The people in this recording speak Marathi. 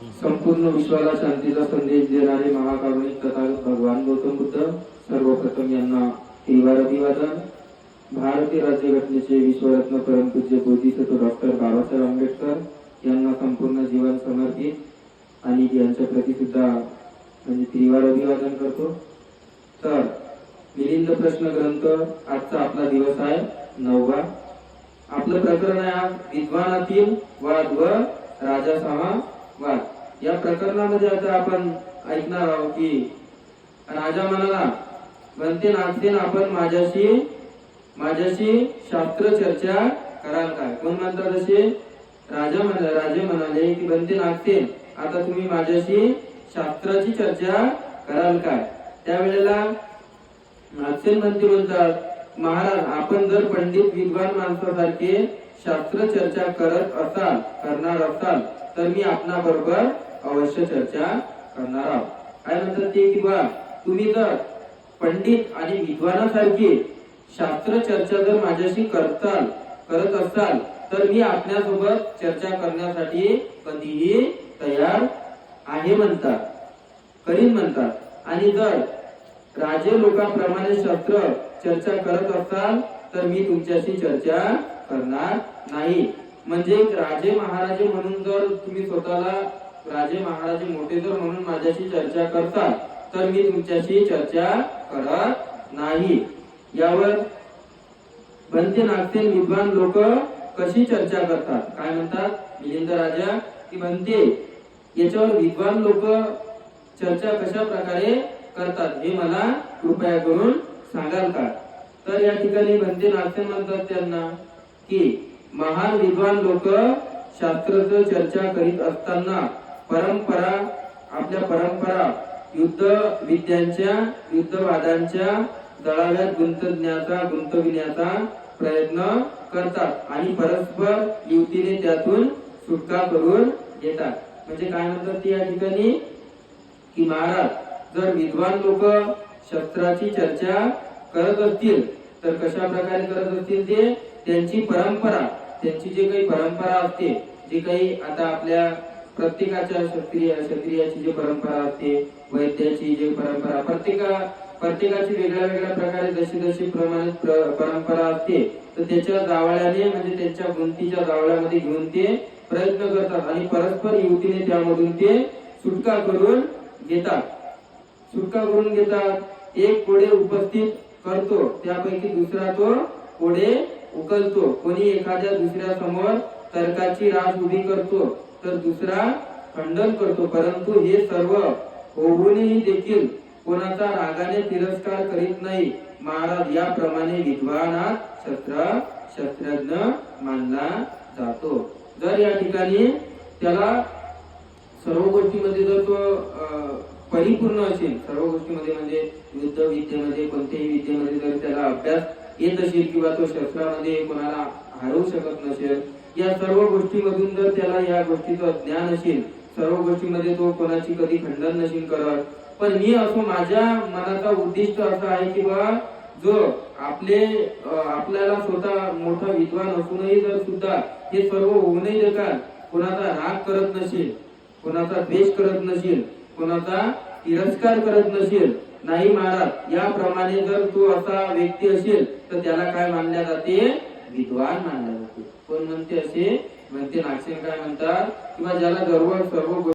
संपूर्ण विश्वाला शांतीचा संदेश देणारे महाकारुणिक तथागत भगवान गौतम बुद्ध सर्वप्रथम यांना त्रिवार अभिवादन। भारतीय राज्यघटनेचे विश्वरत्न परमपूज्य बोधिसत्व डॉक्टर बाबासाहेब आंबेडकर यांना संपूर्ण जीवन समर्पित आणि यांच्या प्रति सुद्धा म्हणजे त्रिवार अभिवादन करतो। तर मिलिंद प्रश्न ग्रंथ आजचा आपला दिवस आहे 9वा। आपलं प्रकरण आहे विद्वानातील वाद व राजासमा वाद। या प्रकरणामध्ये आता आपण ऐकणार आहोत की राजा म्हणाला, बनते नागसेन आपण माझ्याशी शास्त्र चर्चा कराल काय? कोण म्हणतात असे? राजे म्हणाले की बनते नागसेन आता तुम्ही माझ्याशी शास्त्राची चर्चा कराल काय? त्यावेळेला नागसेन म्हणतात, महाराज आपण जर पंडित विद्वान माणसासारखे शास्त्र चर्चा करणार असाल तर मी आपणा बरोबर अवश्य चर्चा करणार आहोत। काय म्हणतात ते की बा तुम्ही जर पंडित आणि विद्वानासारखी शास्त्र चर्चा जर माझ्याशी करत असाल तर मी आपल्यासोबत चर्चा करण्यासाठी कधीही तयार आहे म्हणतात, करीन म्हणतात। आणि जर राजे लोकांप्रमाणे शास्त्र चर्चा करत असाल तर मी तुमच्याशी चर्चा करणार नाही। म्हणजे राजे महाराजे म्हणून जर तुम्ही स्वतःला राजे महाराजे मोठे जर म्हणून माझ्याशी चर्चा करता तर मी तुमच्याशी चर्चा करत नाही। यावर बनते नागसेन विद्वान लोक कशी चर्चा करतात? काय म्हणतात मिलिंद राजा की बनते याच्यावर विद्वान लोक चर्चा कशा प्रकारे करतात हे मला कृपया करून सांगाल का? तर या ठिकाणी बनते नागसेन म्हणतात त्यांना की महान विद्वान लोक शास्त्राची चर्चा करीत असताना आपल्या परंपरा युद्धवादांच्या दळाव्यात गुंतविण्याचा प्रयत्न करतात आणि परस्पर युतीने त्यातून सुटका करून घेतात। म्हणजे काय म्हणतात ते या ठिकाणी की महाराज जर विद्वान लोक शास्त्राची चर्चा करत असतील तर कशा प्रकारे करत असतील ते त्यांची परंपरा, त्यांची जे काही परंपरा असते, जे काही आता आपल्या प्रत्येकाच्या क्षत्रियाची जी परंपरा असते, वैद्याची जी परंपरा, प्रत्येकाची वेगळ्या प्रकारे जशी प्रमाणित परंपरा असते तर त्याच्या जावळ्याने म्हणजे त्यांच्या गुंतीच्या जावळ्यामध्ये घेऊन ते प्रयत्न करतात आणि परस्पर युतीने त्यामधून ते सुटका करून घेतात। एक कोडे उपस्थित करतो त्यापैकी दुसरा तो कोडे उकलतो। कोणी एखाद्या दुसऱ्या समोर तर्काची रास उभी करतो तर दुसरा खंडन करतो, परंतु हे सर्व होऊनही देखील कोणाचा रागाने तिरस्कार करीत नाही। महाराज याप्रमाणे विद्वानात शास्त्रज्ञ मानला जातो। जर या ठिकाणी त्याला सर्व गोष्टीमध्ये जर तो परिपूर्ण असेल, सर्व गोष्टीमध्ये म्हणजे युद्ध विद्येमध्ये कोणत्याही विद्येमध्ये जर त्याला अभ्यास येत असेल किंवा तो शस्त्रामध्ये कोणाला हरवू शकत नसेल, या सर्व गोष्टीमधून जर त्याला या गोष्टीचं ज्ञान असेल, सर्व गोष्टीमध्ये तो कोणाची कधी खंडन नसेल करत, पण मी असं माझ्या मनाचा उद्दिष्ट असा आहे की बा जो आपल्याला स्वतः मोठा विद्वान असूनही जर सुद्धा हे सर्व होऊनही देखील कोणाचा राग करत नसेल, कोणाचा द्वेष करत नसेल, कोणाचा तिरस्कार करत नसेल, नाही महाराज याप्रमाणे जर तो असा व्यक्ती असेल तर त्याला काय मानल्या जाते? विद्वान मानल्या जाते। कोण म्हणते असे? म्हणते नागसेन काय म्हणतात किंवा ज्याला सर्व